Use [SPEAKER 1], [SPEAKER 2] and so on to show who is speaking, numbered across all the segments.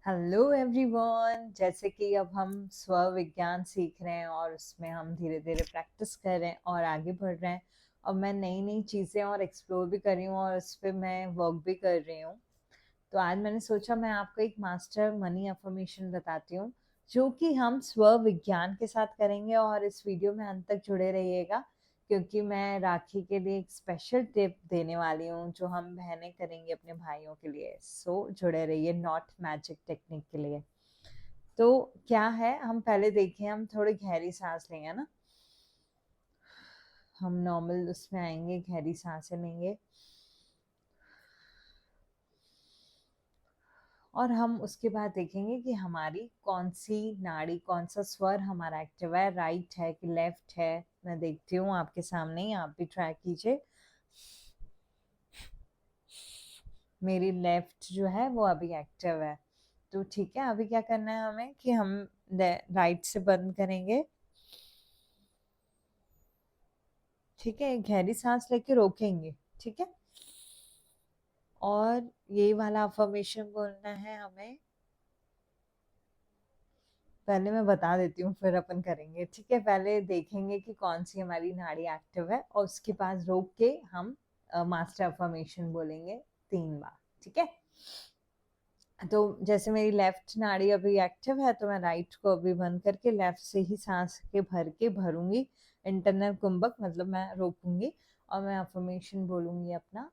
[SPEAKER 1] Hello everyone. जैसे कि अब हम स्व विज्ञान सीख रहे हैं और उसमें हम धीरे धीरे प्रैक्टिस कर रहे हैं और आगे बढ़ रहे हैं। और मैं नई नई चीज़ें और एक्सप्लोर भी कर रही हूँ और उस पर मैं वर्क भी कर रही हूँ। तो आज मैंने सोचा मैं आपको एक मास्टर मनी अफर्मेशन बताती हूँ जो कि हम स्व विज्ञान के साथ करेंगे। और इस वीडियो में अंत तक जुड़े रहिएगा क्योंकि मैं राखी के लिए एक स्पेशल टिप देने वाली हूँ जो हम बहनें करेंगे अपने भाइयों के लिए। सो जुड़े रहिए नॉट मैजिक टेक्निक के लिए। तो क्या है, हम पहले देखें, हम थोड़ी गहरी सांस लेंगे ना। हम नॉर्मल उसमें आएंगे, गहरी सांसें लेंगे और हम उसके बाद देखेंगे कि हमारी कौन सी नाड़ी, कौन सा स्वर हमारा एक्टिव है, राइट है कि लेफ्ट है। मैं देखती हूँ आपके सामने ही, आप भी ट्राई कीजिए। मेरी लेफ्ट जो है वो अभी एक्टिव है। तो ठीक है, अभी क्या करना है हमें कि हम राइट से बंद करेंगे। ठीक है, गहरी सांस लेके रोकेंगे। ठीक है, और ये वाला अफर्मेशन बोलना है हमें। पहले मैं बता देती हूँ फिर अपन करेंगे। ठीक है, पहले देखेंगे कि कौन सी हमारी नाड़ी एक्टिव है और उसके पास रोक के हम मास्टर अफर्मेशन बोलेंगे 3 बार। ठीक है, तो जैसे मेरी लेफ्ट नाड़ी अभी एक्टिव है तो मैं राइट को अभी बंद करके लेफ्ट से ही सांस के भर के भरूंगी। इंटरनल कुंभक मतलब मैं रोकूंगी और मैं अफर्मेशन बोलूंगी अपना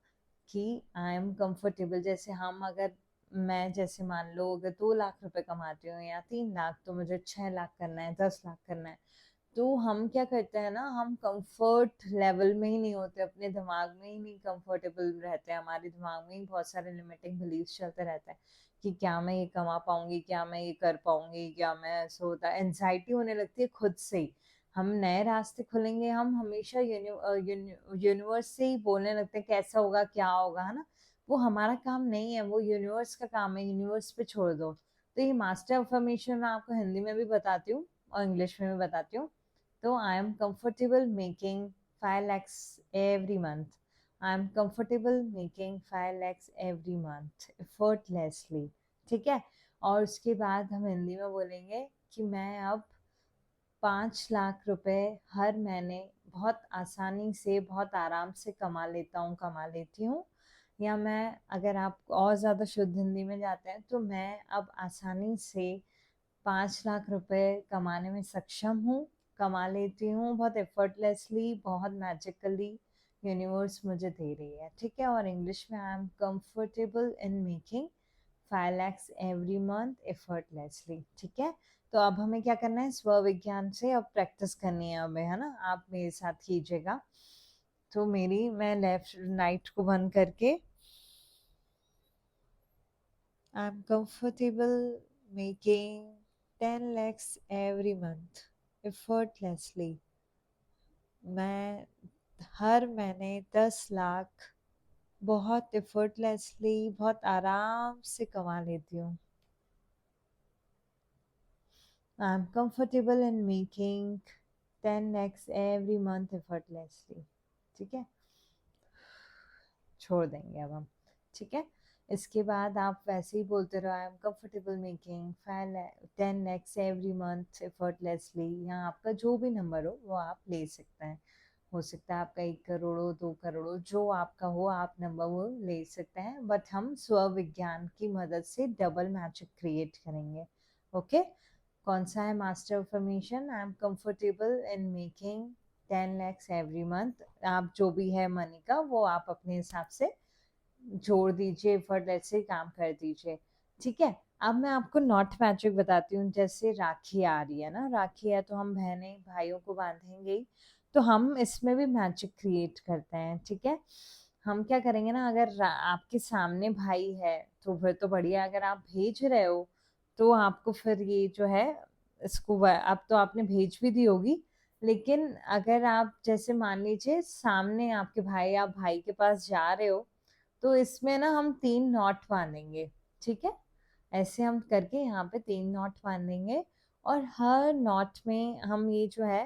[SPEAKER 1] कि आई एम कंफर्टेबल। जैसे हम अगर, मैं जैसे मान लो अगर 2 लाख रुपए कमाती हूँ या 3 लाख, तो मुझे 6 लाख करना है, 10 लाख करना है। तो हम क्या करते हैं ना, हम कंफर्ट लेवल में ही नहीं होते, अपने दिमाग में ही नहीं कंफर्टेबल रहते हैं। हमारे दिमाग में ही बहुत सारे लिमिटिंग बिलीव्स चलते रहते हैं कि क्या मैं ये कमा पाऊंगी, क्या मैं ये कर पाऊंगी, क्या मैं, ऐसा होता है, एनजाइटी होने लगती है खुद से ही। हम नए रास्ते खुलेंगे, हम हमेशा यूनिवर्स से ही बोलने लगते हैं कैसा होगा, क्या होगा, है ना। वो हमारा काम नहीं है, वो यूनिवर्स का काम है, यूनिवर्स पे छोड़ दो। तो ये मास्टर अफर्मेशन मैं आपको हिंदी में भी बताती हूँ और इंग्लिश में भी बताती हूँ। तो I am comfortable making 5 lakhs every month. I am comfortable making 5 lakhs every month effortlessly. ठीक है, और उसके बाद हम हिंदी में बोलेंगे कि मैं अब 5 लाख रुपए हर महीने बहुत आसानी से, बहुत आराम से कमा लेता हूँ, कमा लेती हूँ। या मैं, अगर आप और ज़्यादा शुद्ध हिंदी में जाते हैं, तो मैं अब आसानी से 5 लाख रुपए कमाने में सक्षम हूँ, कमा लेती हूँ बहुत एफर्टलेसली, बहुत मैजिकली। यूनिवर्स मुझे दे रही है। ठीक है, और इंग्लिश में I am comfortable in making 5 lakhs every month effortlessly. ठीक है, तो अब हमें क्या करना है, स्व विज्ञान से अब प्रैक्टिस करनी है हमें, है ना। आप मेरे साथ कीजिएगा। तो मेरी, मैं लेफ्ट राइट को बंद करके, I am comfortable making 10 lakhs every month effortlessly. मैं हर महीने 10 लाख बहुत effortlessly, बहुत आराम से कमा लेती हूँ। I am comfortable in making 10 lakhs every month effortlessly. ठीक है, छोड़ देंगे अब हम। ठीक है, इसके बाद आप वैसे ही बोलते रहो, I am comfortable making 10 lakhs every month effortlessly. यहाँ आपका जो भी नंबर हो वो आप ले सकते हैं। हो सकता है आपका 1 करोड़ हो, 2 करोड़ हो, जो आपका हो आप नंबर वो ले सकते हैं। बट हम स्व विज्ञान की मदद से डबल मैजिक क्रिएट करेंगे। ओके, कौन सा है master affirmation? I am comfortable in making 10 lakhs every month. आप जो भी है मनी का वो आप अपने हिसाब से जोड़ दीजिए, एफर्टलेस से काम कर दीजिए। ठीक है, अब मैं आपको नॉट मैजिक बताती हूँ। जैसे राखी आ रही है ना, राखी है तो हम बहनें भाइयों को बांधेंगे ही, तो हम इसमें भी मैजिक क्रिएट करते हैं। ठीक है, हम क्या करेंगे ना, अगर आपके सामने भाई है तो फिर तो बढ़िया, अगर आप भेज रहे हो तो आपको फिर ये जो है, इसको अब तो आपने भेज भी दी होगी। लेकिन अगर आप जैसे मान लीजिए सामने आपके भाई, आप भाई के पास जा रहे हो, तो इसमें ना हम 3 नॉट बांधेंगे। ठीक है, ऐसे हम करके यहाँ पे 3 नॉट बांधेंगे और हर नॉट में हम ये जो है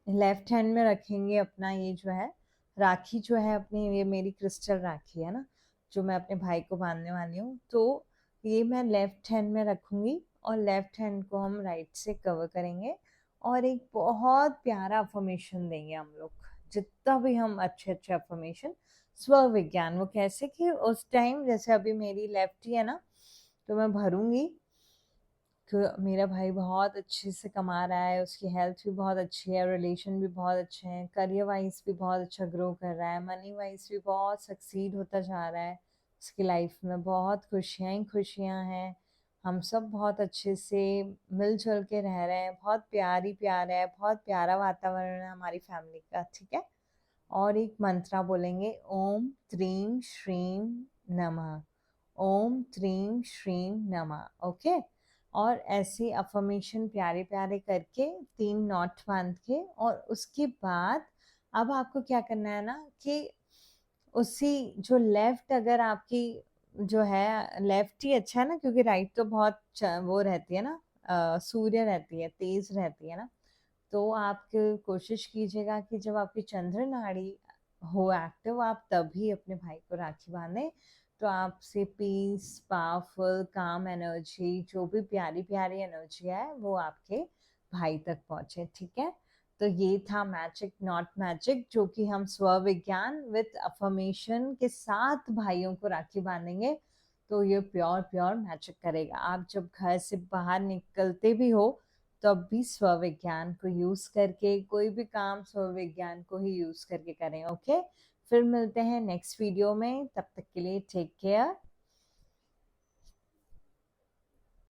[SPEAKER 1] लेफ्ट हैंड में रखेंगे अपना, ये जो है राखी जो है अपनी, ये मेरी क्रिस्टल राखी है ना जो मैं अपने भाई को बांधने वाली हूँ। तो ये मैं लेफ्ट हैंड में रखूंगी और लेफ्ट हैंड को हम राइट से कवर करेंगे और एक बहुत प्यारा अफर्मेशन देंगे हम लोग। जितना भी हम अच्छे अच्छे अफर्मेशन, स्व विज्ञान, वो कैसे कि उस टाइम जैसे अभी मेरी लेफ्ट ही है ना, तो मैं भरूंगी कि मेरा भाई बहुत अच्छे से कमा रहा है, उसकी हेल्थ भी बहुत अच्छी है, रिलेशन भी बहुत अच्छे हैं, करियर वाइज भी बहुत अच्छा ग्रो कर रहा है, मनी वाइज भी बहुत सक्सीड होता जा रहा है, उसकी लाइफ में बहुत खुशियाँ ही खुशियाँ हैं, हम सब बहुत अच्छे से मिलजुल के रह रहे हैं, बहुत प्यारी प्यार है, बहुत प्यारा वातावरण है हमारी फैमिली का, ठीक है। और एक मंत्रा बोलेंगे, ओम त्रीम श्रीम नमः, ओम त्रीम श्रीम नमः, ओके। और ऐसे अफर्मेशन प्यारे प्यारे करके 3 नॉट बांध के, और उसके बाद अब आपको क्या करना है ना कि उसी जो लेफ्ट, अगर आपकी जो है लेफ्ट ही अच्छा है ना, क्योंकि राइट तो बहुत वो रहती है ना, सूर्य रहती है, तेज रहती है ना, तो आप कोशिश कीजिएगा कि जब आपकी चंद्र नाड़ी हो एक्टिव, आप तभी अपने भाई को राखी बांधें, तो आपसे पीस, पावरफुल, काम एनर्जी, जो भी प्यारी प्यारी एनर्जी है वो आपके भाई तक पहुंचे, ठीक है। तो ये था मैजिक नॉट मैजिक, जो कि हम स्व विज्ञान विथ अफर्मेशन के साथ भाइयों को राखी बांधेंगे, तो ये प्योर प्योर मैजिक करेगा। आप जब घर से बाहर निकलते भी हो तब भी स्वविज्ञान को यूज करके, कोई भी काम स्वविज्ञान को ही यूज करके करें, ओके। फिर मिलते हैं नेक्स्ट वीडियो में, तब तक के लिए टेक केयर।